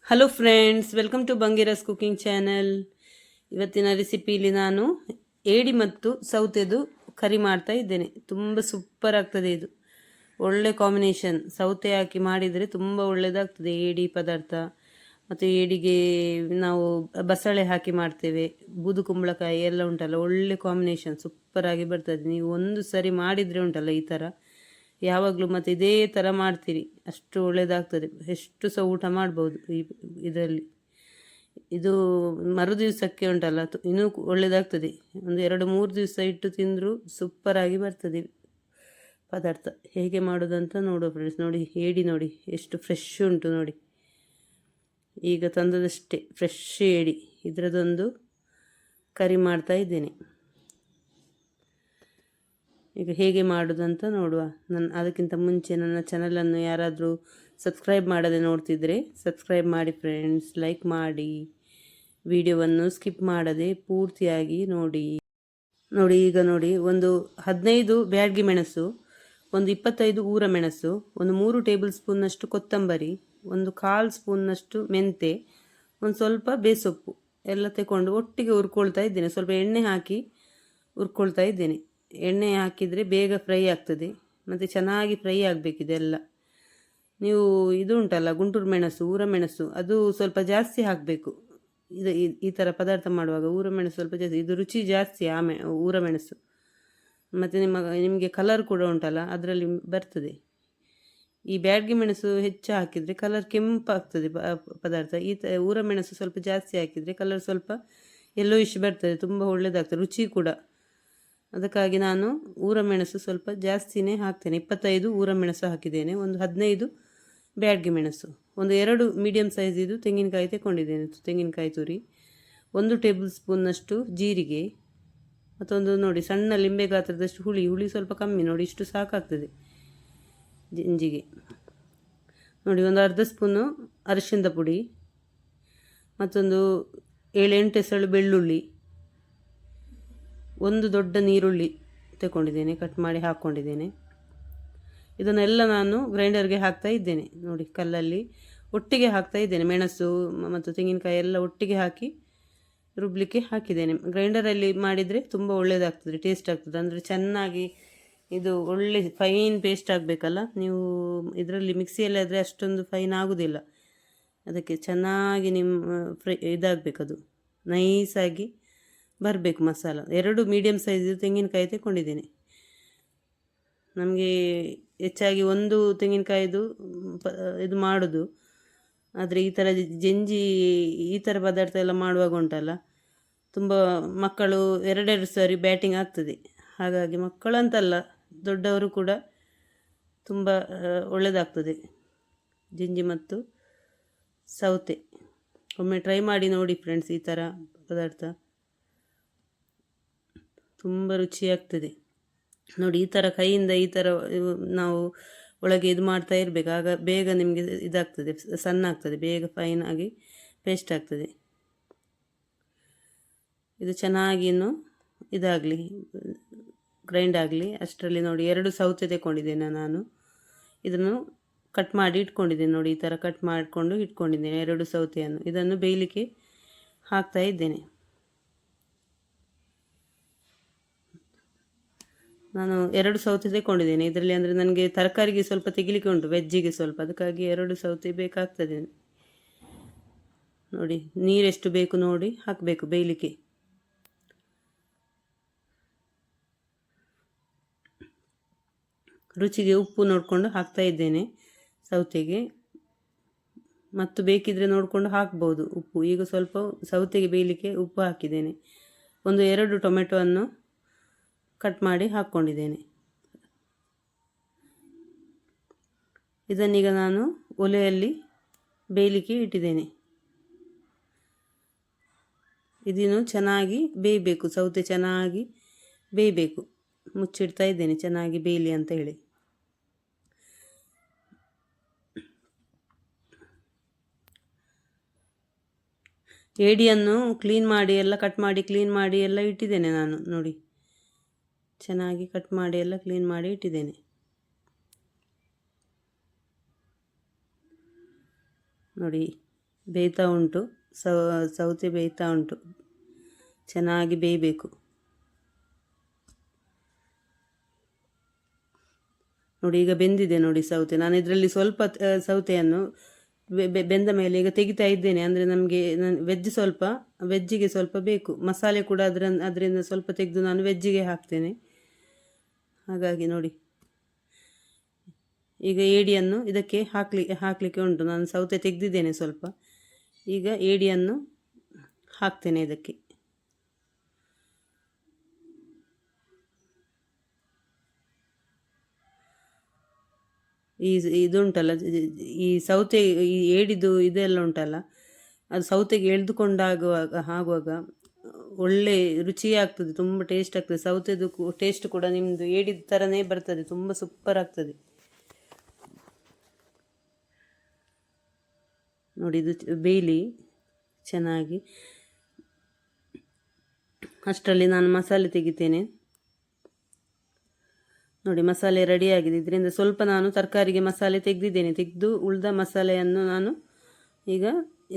Hello friends, welcome to ಬಂಗೀರಸ್ cooking channel. ಇವತ್ತಿನ ರೆಸಿಪಿಲಿ ನಾನು ಏಡಿ ಮತ್ತು ಸೌತೆದು ಕರಿ ಮಾಡ್ತಾ ಇದ್ದೇನೆ. ತುಂಬ ಸೂಪರ್ ಆಗ್ತದೆ ಇದು. ಒಳ್ಳೆ ಕಾಂಬಿನೇಷನ್. ಸೌತೆ ಹಾಕಿ ಮಾಡಿದರೆ ತುಂಬ ಒಳ್ಳೆಯದಾಗ್ತದೆ ಏಡಿ ಪದಾರ್ಥ. ಮತ್ತು ಏಡಿಗೆ ನಾವು ಬಸಳೆ ಹಾಕಿ ಮಾಡ್ತೇವೆ, ಬೂದು ಕುಂಬಳಕಾಯಿ ಎಲ್ಲ ಉಂಟಲ್ಲ, ಒಳ್ಳೆ ಕಾಂಬಿನೇಷನ್, ಸೂಪರಾಗಿ ಬರ್ತದೆ. ನೀವು ಒಂದು ಸರಿ ಮಾಡಿದರೆ ಉಂಟಲ್ಲ ಈ ಥರ ಯಾವಾಗಲೂ ಮತ್ತೆ ಇದೇ ಥರ ಮಾಡ್ತೀರಿ, ಅಷ್ಟು ಒಳ್ಳೆಯದಾಗ್ತದೆ. ಎಷ್ಟು ಸಹ ಊಟ ಮಾಡ್ಬೋದು ಇದರಲ್ಲಿ. ಇದು ಮರುದಿವಸಕ್ಕೆ ಉಂಟಲ್ಲ ಇನ್ನೂ ಒಳ್ಳೆಯದಾಗ್ತದೆ. ಒಂದು 2-3 ದಿವಸ ಇಟ್ಟು ತಿಂದರೂ ಸೂಪರಾಗಿ ಬರ್ತದೆ ಪದಾರ್ಥ. ಹೇಗೆ ಮಾಡೋದಂತ ನೋಡುವ ಫ್ರೆಂಡ್ಸ್. ನೋಡಿ, ಏಡಿ ನೋಡಿ ಎಷ್ಟು ಫ್ರೆಶ್ ಉಂಟು ನೋಡಿ. ಈಗ ತಂದದಷ್ಟೇ ಫ್ರೆಶ್ ಏಡಿ. ಇದರದೊಂದು ಕರಿ ಮಾಡ್ತಾ ಇದ್ದೇನೆ. ಈಗ ಹೇಗೆ ಮಾಡೋದಂತ ನೋಡುವ. ಅದಕ್ಕಿಂತ ಮುಂಚೆ ನನ್ನ ಚಾನಲನ್ನು ಯಾರಾದರೂ ಸಬ್ಸ್ಕ್ರೈಬ್ ಮಾಡದೆ ನೋಡ್ತಿದ್ರೆ ಸಬ್ಸ್ಕ್ರೈಬ್ ಮಾಡಿ ಫ್ರೆಂಡ್ಸ್, ಲೈಕ್ ಮಾಡಿ, ವಿಡಿಯೋವನ್ನು ಸ್ಕಿಪ್ ಮಾಡದೆ ಪೂರ್ತಿಯಾಗಿ ನೋಡಿ. ಈಗ ನೋಡಿ, ಒಂದು 15 ಬ್ಯಾಡಗಿ ಮೆಣಸು, ಒಂದು 25 ಊರ ಮೆಣಸು, ಒಂದು 3 ಟೇಬಲ್ ಸ್ಪೂನ್ನಷ್ಟು ಕೊತ್ತಂಬರಿ, ಒಂದು 1/4 ಸ್ಪೂನ್ನಷ್ಟು ಮೆಂತೆ, ಒಂದು ಸ್ವಲ್ಪ ಬೇಸೊಪ್ಪು ಎಲ್ಲ ತಗೊಂಡು ಒಟ್ಟಿಗೆ ಹುರ್ಕೊಳ್ತಾ ಇದ್ದೇನೆ. ಸ್ವಲ್ಪ ಎಣ್ಣೆ ಹಾಕಿ ಹುರ್ಕೊಳ್ತಾ ಇದ್ದೇನೆ. ಎಣ್ಣೆ ಹಾಕಿದರೆ ಬೇಗ ಫ್ರೈ ಆಗ್ತದೆ ಮತ್ತು ಚೆನ್ನಾಗಿ ಫ್ರೈ ಆಗಬೇಕಿದೆಲ್ಲ. ನೀವು ಇದು ಉಂಟಲ್ಲ ಗುಂಟೂರು ಮೆಣಸು, ಊರ ಮೆಣಸು, ಅದು ಸ್ವಲ್ಪ ಜಾಸ್ತಿ ಹಾಕಬೇಕು. ಈ ಥರ ಪದಾರ್ಥ ಮಾಡುವಾಗ ಊರ ಮೆಣಸು ಸ್ವಲ್ಪ ಜಾಸ್ತಿ, ಇದು ರುಚಿ ಜಾಸ್ತಿ ಊರ ಮೆಣಸು. ಮತ್ತು ನಿಮಗೆ ಕಲರ್ ಕೂಡ ಉಂಟಲ್ಲ ಅದರಲ್ಲಿ ಬರ್ತದೆ. ಈ ಬ್ಯಾಡಗಿ ಮೆಣಸು ಹೆಚ್ಚು ಹಾಕಿದರೆ ಕಲರ್ ಕೆಂಪಾಗ್ತದೆ ಪದಾರ್ಥ. ಊರ ಮೆಣಸು ಸ್ವಲ್ಪ ಜಾಸ್ತಿ ಹಾಕಿದರೆ ಕಲರ್ ಸ್ವಲ್ಪ ಯೆಲ್ಲೋಯಿಶ್ ಬರ್ತದೆ, ತುಂಬ ಒಳ್ಳೆಯದಾಗ್ತದೆ, ರುಚಿ ಕೂಡ. ಅದಕ್ಕಾಗಿ ನಾನು ಊರ ಮೆಣಸು ಸ್ವಲ್ಪ ಜಾಸ್ತಿನೇ ಹಾಕ್ತೇನೆ. 25 ಊರ ಮೆಣಸು ಹಾಕಿದ್ದೇನೆ, ಒಂದು 15 ಬ್ಯಾಡಗಿ ಮೆಣಸು, ಒಂದು 2 ಮೀಡಿಯಮ್ ಸೈಜಿದು ತೆಂಗಿನಕಾಯಿ ತಗೊಂಡಿದ್ದೇನೆ, ತೆಂಗಿನಕಾಯಿ ತುರಿ, 1 ಟೇಬಲ್ ಸ್ಪೂನ್ನಷ್ಟು ಜೀರಿಗೆ, ಮತ್ತೊಂದು ನೋಡಿ ಸಣ್ಣ ಲಿಂಬೆ ಗಾತ್ರದಷ್ಟು ಹುಳಿ ಸ್ವಲ್ಪ ಕಮ್ಮಿ ನೋಡಿ, ಇಷ್ಟು ಸಾಕಾಗ್ತದೆ ಜಿಂಜಿಗೆ. ನೋಡಿ, ಒಂದು ಅರ್ಧ ಸ್ಪೂನು ಅರಿಶಿಣದ ಪುಡಿ, ಮತ್ತೊಂದು 7-8 ಎಸಳು ಬೆಳ್ಳುಳ್ಳಿ, ಒಂದು ದೊಡ್ಡ ನೀರುಳ್ಳಿ ತಗೊಂಡಿದ್ದೇನೆ, ಕಟ್ ಮಾಡಿ ಹಾಕ್ಕೊಂಡಿದ್ದೇನೆ. ಇದನ್ನೆಲ್ಲ ನಾನು ಗ್ರೈಂಡರ್ಗೆ ಹಾಕ್ತಾ ಇದ್ದೇನೆ. ನೋಡಿ, ಕಲ್ಲಲ್ಲಿ ಒಟ್ಟಿಗೆ ಹಾಕ್ತಾ ಇದ್ದೇನೆ. ಮೆಣಸು ಮತ್ತು ತೆಂಗಿನಕಾಯಿ ಎಲ್ಲ ಒಟ್ಟಿಗೆ ಹಾಕಿ ರುಬ್ಲಿಕ್ಕೆ ಹಾಕಿದ್ದೇನೆ. ಗ್ರೈಂಡರಲ್ಲಿ ಮಾಡಿದರೆ ತುಂಬ ಒಳ್ಳೆಯದಾಗ್ತದೆ, ಟೇಸ್ಟ್ ಆಗ್ತದೆ. ಅಂದರೆ ಚೆನ್ನಾಗಿ ಇದು ಒಳ್ಳೆ ಫೈನ್ ಪೇಸ್ಟ್ ಆಗಬೇಕಲ್ಲ. ನೀವು ಇದರಲ್ಲಿ ಮಿಕ್ಸಿಯಲ್ಲಿ ಆದರೆ ಅಷ್ಟೊಂದು ಫೈನ್ ಆಗೋದಿಲ್ಲ. ಅದಕ್ಕೆ ಚೆನ್ನಾಗಿ ಇದಾಗಬೇಕದು, ನೈಸಾಗಿ ಬರಬೇಕು ಮಸಾಲ. 2 ಮೀಡಿಯಮ್ ಸೈಜ್ ತೆಂಗಿನಕಾಯಿ ತಗೊಂಡಿದ್ದೇನೆ. ನಮಗೆ ಹೆಚ್ಚಾಗಿ ಒಂದು ತೆಂಗಿನಕಾಯಿದು ಇದು ಮಾಡೋದು. ಆದರೆ ಈ ಥರ ಜಂಜಿ ಈ ಥರ ಪದಾರ್ಥ ಎಲ್ಲ ಮಾಡುವಾಗ ಉಂಟಲ್ಲ, ತುಂಬ ಮಕ್ಕಳು 2 ಸಾರಿ ಬ್ಯಾಟಿಂಗ್ ಆಗ್ತದೆ. ಹಾಗಾಗಿ ಮಕ್ಕಳಂತಲ್ಲ, ದೊಡ್ಡವರು ಕೂಡ ತುಂಬ ಒಳ್ಳೆಯದಾಗ್ತದೆ ಜಂಜಿ ಮತ್ತು ಸೌತೆ. ಒಮ್ಮೆ ಟ್ರೈ ಮಾಡಿ ನೋಡಿ ಫ್ರೆಂಡ್ಸ್, ಈ ಥರ ಪದಾರ್ಥ ತುಂಬ ರುಚಿಯಾಗ್ತದೆ. ನೋಡಿ, ಈ ಥರ ಕೈಯಿಂದ ಈ ಥರ ನಾವು ಒಳಗೆ ಇದು ಮಾಡ್ತಾ ಇರಬೇಕು. ಆಗ ಬೇಗ ನಿಮಗೆ ಇದಾಗ್ತದೆ, ಸಣ್ಣ ಆಗ್ತದೆ, ಬೇಗ ಫೈನ್ ಆಗಿ ಪೇಸ್ಟ್ ಆಗ್ತದೆ. ಇದು ಚೆನ್ನಾಗಿ ಇನ್ನು ಇದಾಗಲಿ, ಗ್ರೈಂಡ್ ಆಗಲಿ ಅಷ್ಟರಲ್ಲಿ. ನೋಡಿ, 2 ಸೌತೆ ತಗೊಂಡಿದ್ದೇನೆ ನಾನು. ಇದನ್ನು ಕಟ್ ಮಾಡಿ ಇಟ್ಕೊಂಡಿದ್ದೇನೆ. ನೋಡಿ, ಈ ಥರ ಕಟ್ ಮಾಡಿಕೊಂಡು ಇಟ್ಕೊಂಡಿದ್ದೇನೆ 2 ಸೌತೆಯನ್ನು. ಇದನ್ನು ಬೇಯಲಿಕ್ಕೆ ಹಾಕ್ತಾ ಇದ್ದೇನೆ. ನಾನು 2 ಸೌತೆ ತಗೊಂಡಿದ್ದೇನೆ ಇದರಲ್ಲಿ. ಅಂದರೆ ನನಗೆ ತರಕಾರಿಗೆ ಸ್ವಲ್ಪ ತೆಗಿಲಿಕ್ಕೆ ಉಂಟು, ವೆಜ್ಜಿಗೆ ಸ್ವಲ್ಪ, ಅದಕ್ಕಾಗಿ 2 ಸೌತೆ ಬೇಕಾಗ್ತದೆ. ನೋಡಿ, ನೀರೆಷ್ಟು ಬೇಕು ನೋಡಿ ಹಾಕಬೇಕು ಬೇಯಲಿಕ್ಕೆ. ರುಚಿಗೆ ಉಪ್ಪು ನೋಡಿಕೊಂಡು ಹಾಕ್ತಾ ಇದ್ದೇನೆ ಸೌತೆಗೆ, ಮತ್ತು ಬೇಕಿದ್ರೆ ನೋಡಿಕೊಂಡು ಹಾಕ್ಬೋದು ಉಪ್ಪು. ಈಗ ಸ್ವಲ್ಪ ಸೌತೆಗೆ ಬೇಯಲಿಕ್ಕೆ ಉಪ್ಪು ಹಾಕಿದ್ದೇನೆ. ಒಂದು 2 ಟೊಮೆಟೊವನ್ನು ಕಟ್ ಮಾಡಿ ಹಾಕ್ಕೊಂಡಿದ್ದೇನೆ. ಇದನ್ನೀಗ ನಾನು ಒಲೆಯಲ್ಲಿ ಬೇಯಲಿಕ್ಕೆ ಇಟ್ಟಿದ್ದೇನೆ. ಇದನ್ನು ಚೆನ್ನಾಗಿ ಬೇಯಬೇಕು, ಸೌತೆ ಚೆನ್ನಾಗಿ ಬೇಯಬೇಕು. ಮುಚ್ಚಿಡ್ತಾ ಇದ್ದೇನೆ ಚೆನ್ನಾಗಿ ಬೇಯಲಿ ಅಂತ ಹೇಳಿ. ಏಡಿಯನ್ನು ಕ್ಲೀನ್ ಮಾಡಿ ಎಲ್ಲ ಕಟ್ ಮಾಡಿ ಕ್ಲೀನ್ ಮಾಡಿ ಎಲ್ಲ ಇಟ್ಟಿದ್ದೇನೆ ನಾನು. ನೋಡಿ, ಚೆನ್ನಾಗಿ ಕಟ್ ಮಾಡಿ ಎಲ್ಲ ಕ್ಲೀನ್ ಮಾಡಿ ಇಟ್ಟಿದ್ದೇನೆ. ನೋಡಿ, ಬೇಯ್ತಾ ಉಂಟು. ಸೌತೆ ಬೇಯ್ತಾ ಉಂಟು, ಚೆನ್ನಾಗಿ ಬೇಯಬೇಕು. ನೋಡಿ ಈಗ ಬೆಂದಿದೆ ನೋಡಿ ಸೌತೆ. ನಾನು ಇದರಲ್ಲಿ ಸ್ವಲ್ಪ ಸೌತೆಯನ್ನು ಬೆಂದ ಮೇಲೆ ಈಗ ತೆಗಿತಾ ಇದ್ದೇನೆ. ಅಂದರೆ ನಮಗೆ ವೆಜ್ಜಿಗೆ ಸ್ವಲ್ಪ ಬೇಕು, ಮಸಾಲೆ ಕೂಡ ಅದರಿಂದ ಸ್ವಲ್ಪ ತೆಗೆದು ನಾನು ವೆಜ್ಜಿಗೆ ಹಾಕ್ತೇನೆ. ಹಾಗಾಗಿ ನೋಡಿ ಈಗ ಏಡಿಯನ್ನು ಇದಕ್ಕೆ ಹಾಕಲಿಕ್ಕೆ ಉಂಟು. ನಾನು ಸೌತೆ ತೆಗೆದಿದ್ದೇನೆ ಸ್ವಲ್ಪ. ಈಗ ಏಡಿಯನ್ನು ಹಾಕ್ತೇನೆ ಇದಕ್ಕೆ. ಇದುಂಟಲ್ಲ, ಈ ಸೌತೆ, ಈ ಏಡಿದು ಇದೆಲ್ಲ ಉಂಟಲ್ಲ, ಅದು ಸೌತೆಗೆ ಆಗುವಾಗ ಒಳ್ಳೆ ರುಚಿ ಆಗ್ತದೆ, ತುಂಬ ಟೇಸ್ಟ್ ಆಗ್ತದೆ. ಸೌತೆದು ಟೇಸ್ಟ್ ಕೂಡ ನಿಮ್ಮದು ಏಡಿದ ಥರನೇ ಬರ್ತದೆ, ತುಂಬ ಸೂಪರ್ ಆಗ್ತದೆ. ನೋಡಿ ಇದು ಬೇಯಲಿ ಚೆನ್ನಾಗಿ. ಅಷ್ಟರಲ್ಲಿ ನಾನು ಮಸಾಲೆ ತೆಗಿತೇನೆ. ನೋಡಿ ಮಸಾಲೆ ರೆಡಿಯಾಗಿದೆ. ಇದರಿಂದ ಸ್ವಲ್ಪ ನಾನು ತರಕಾರಿಗೆ ಮಸಾಲೆ ತೆಗೆದು ಉಳಿದ ಮಸಾಲೆಯನ್ನು ನಾನು ಈಗ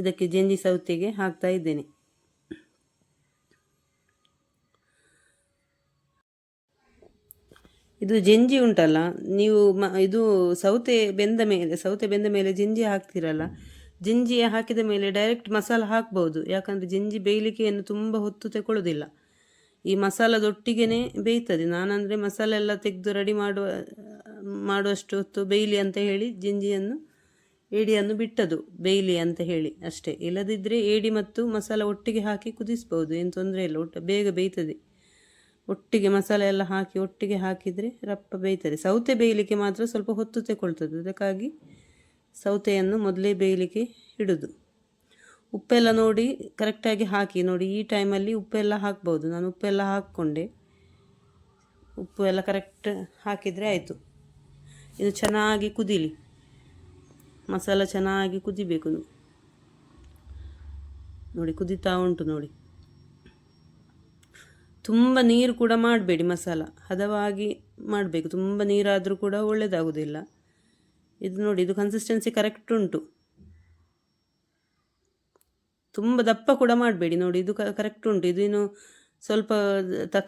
ಇದಕ್ಕೆ ಜಂಜಿ ಸೌತೆಗೆ ಹಾಕ್ತಾ ಇದ್ದೇನೆ. ಇದು ಜಂಜಿ ಉಂಟಲ್ಲ, ನೀವು ಇದು ಸೌತೆ ಬೆಂದ ಮೇಲೆ ಜಂಜಿ ಹಾಕ್ತಿರಲ್ಲ, ಜಂಜಿ ಹಾಕಿದ ಮೇಲೆ ಡೈರೆಕ್ಟ್ ಮಸಾಲ ಹಾಕ್ಬೋದು. ಯಾಕಂದರೆ ಜಂಜಿ ಬೇಯಲಿಕ್ಕೆ ಏನು ತುಂಬ ಹೊತ್ತು ತಗೊಳ್ಳೋದಿಲ್ಲ, ಈ ಮಸಾಲದೊಟ್ಟಿಗೆ ಬೇಯ್ತದೆ. ನಾನಂದರೆ ಮಸಾಲೆ ಎಲ್ಲ ತೆಗೆದು ರೆಡಿ ಮಾಡುವಷ್ಟು ಹೊತ್ತು ಬೇಯಲಿ ಅಂತ ಹೇಳಿ ಏಡಿಯನ್ನು ಬಿಟ್ಟದು ಬೇಯಲಿ ಅಂತ ಹೇಳಿ ಅಷ್ಟೇ. ಇಲ್ಲದಿದ್ದರೆ ಏಡಿ ಮತ್ತು ಮಸಾಲ ಒಟ್ಟಿಗೆ ಹಾಕಿ ಕುದಿಸ್ಬೋದು, ಏನು ತೊಂದರೆ ಇಲ್ಲ. ಬೇಗ ಬೇಯ್ತದೆ. ಒಟ್ಟಿಗೆ ಮಸಾಲೆ ಎಲ್ಲ ಹಾಕಿ ಒಟ್ಟಿಗೆ ಹಾಕಿದರೆ ರಪ್ಪ ಬೇಯ್ತದೆ. ಸೌತೆ ಬೇಯಲಿಕ್ಕೆ ಮಾತ್ರ ಸ್ವಲ್ಪ ಹೊತ್ತು ತಗೊಳ್ತದೆ, ಅದಕ್ಕಾಗಿ ಸೌತೆಯನ್ನು ಮೊದಲೇ ಬೇಯಲಿಕ್ಕೆ ಇಡೋದು. ಉಪ್ಪೆಲ್ಲ ನೋಡಿ ಕರೆಕ್ಟಾಗಿ ಹಾಕಿ. ನೋಡಿ ಈ ಟೈಮಲ್ಲಿ ಉಪ್ಪೆಲ್ಲ ಹಾಕ್ಬೋದು. ನಾನು ಉಪ್ಪೆಲ್ಲ ಹಾಕ್ಕೊಂಡೆ. ಉಪ್ಪು ಎಲ್ಲ ಕರೆಕ್ಟ್ ಹಾಕಿದರೆ ಆಯಿತು. ಇದು ಚೆನ್ನಾಗಿ ಕುದೀಲಿ, ಮಸಾಲ ಚೆನ್ನಾಗಿ ಕುದಿಬೇಕು. ನೋಡಿ ಕುದೀತಾ ಉಂಟು ನೋಡಿ. ತುಂಬ ನೀರು ಕೂಡ ಮಾಡಬೇಡಿ, ಮಸಾಲ ಹದವಾಗಿ ಮಾಡಬೇಕು. ತುಂಬ ನೀರಾದರೂ ಕೂಡ ಒಳ್ಳೆಯದಾಗೋದಿಲ್ಲ. ಇದು ನೋಡಿ, ಇದು ಕನ್ಸಿಸ್ಟೆನ್ಸಿ ಕರೆಕ್ಟ್ ಉಂಟು. ತುಂಬ ದಪ್ಪ ಕೂಡ ಮಾಡಬೇಡಿ. ನೋಡಿ ಇದು ಕರೆಕ್ಟ್ ಉಂಟು. ಇದು ಇನ್ನು ಸ್ವಲ್ಪ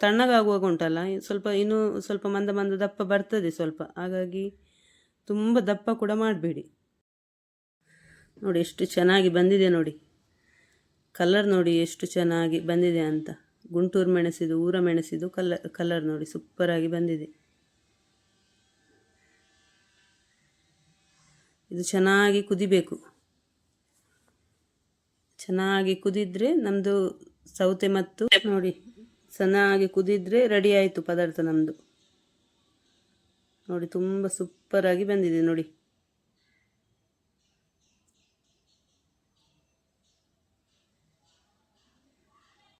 ತಣ್ಣಗಾಗುವಾಗ ಉಂಟಲ್ಲ, ಇನ್ನೂ ಸ್ವಲ್ಪ ಮಂದ ದಪ್ಪ ಬರ್ತದೆ ಸ್ವಲ್ಪ. ಹಾಗಾಗಿ ತುಂಬ ದಪ್ಪ ಕೂಡ ಮಾಡಬೇಡಿ. ನೋಡಿ ಎಷ್ಟು ಚೆನ್ನಾಗಿ ಬಂದಿದೆ ನೋಡಿ, ಕಲರ್ ನೋಡಿ ಎಷ್ಟು ಚೆನ್ನಾಗಿ ಬಂದಿದೆ ಅಂತ. ಗುಂಟೂರು ಮೆಣಸಿದು, ಊರ ಮೆಣಸಿದು ಕಲರ್ ನೋಡಿ ಸೂಪರಾಗಿ ಬಂದಿದೆ. ಇದು ಚೆನ್ನಾಗಿ ಕುದಿಬೇಕು. ಚೆನ್ನಾಗಿ ಕುದಿದ್ರೆ ನಮ್ಮದು ಸೌತೆ ಮತ್ತು ನೋಡಿ ಚೆನ್ನಾಗಿ ಕುದಿದ್ರೆ ರೆಡಿ ಆಯಿತು ಪದಾರ್ಥ ನಮ್ಮದು. ನೋಡಿ ತುಂಬ ಸೂಪರಾಗಿ ಬಂದಿದೆ ನೋಡಿ.